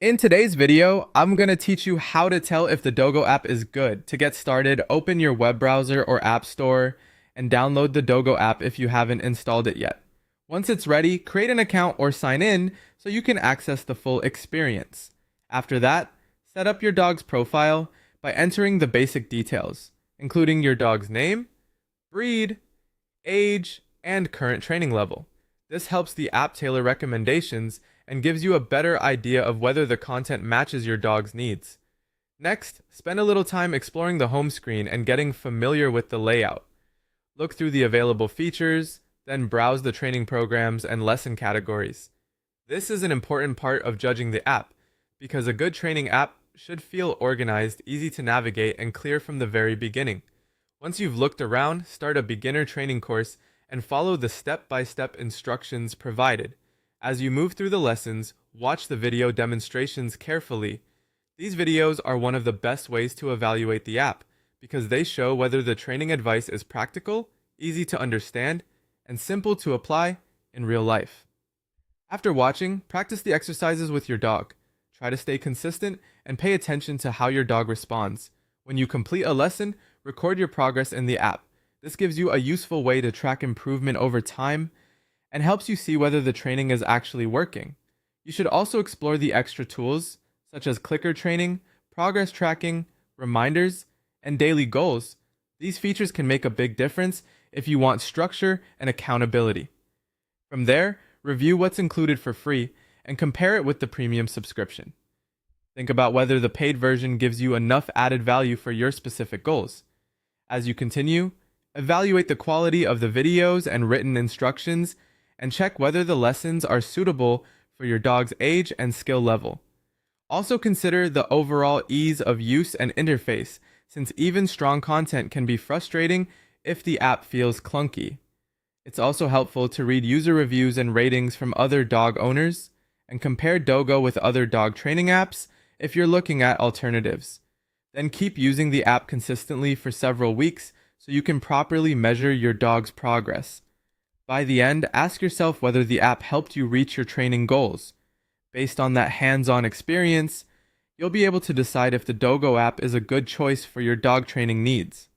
In today's video, I'm going to teach you how to tell if the Dogo app is good. To get started, open your web browser or app store and download the Dogo app if you haven't installed it yet. Once it's ready, create an account or sign in so you can access the full experience. After that, set up your dog's profile by entering the basic details, including your dog's name, breed, age, and current training level. This helps the app tailor recommendations and gives you a better idea of whether the content matches your dog's needs. Next, spend a little time exploring the home screen and getting familiar with the layout. Look through the available features, then browse the training programs and lesson categories. This is an important part of judging the app, because a good training app should feel organized, easy to navigate, and clear from the very beginning. Once you've looked around, start a beginner training course and follow the step-by-step instructions provided. As you move through the lessons, watch the video demonstrations carefully. These videos are one of the best ways to evaluate the app because they show whether the training advice is practical, easy to understand, and simple to apply in real life. After watching, practice the exercises with your dog. Try to stay consistent and pay attention to how your dog responds. When you complete a lesson, record your progress in the app. This gives you a useful way to track improvement over time and helps you see whether the training is actually working. You should also explore the extra tools, such as clicker training, progress tracking, reminders, and daily goals. These features can make a big difference if you want structure and accountability. From there, review what's included for free and compare it with the premium subscription. Think about whether the paid version gives you enough added value for your specific goals. As you continue, evaluate the quality of the videos and written instructions and check whether the lessons are suitable for your dog's age and skill level. Also consider the overall ease of use and interface, since even strong content can be frustrating if the app feels clunky. It's also helpful to read user reviews and ratings from other dog owners and compare Dogo with other dog training apps if you're looking at alternatives. Then keep using the app consistently for several weeks so you can properly measure your dog's progress. By the end, ask yourself whether the app helped you reach your training goals. Based on that hands-on experience, you'll be able to decide if the Dogo app is a good choice for your dog training needs.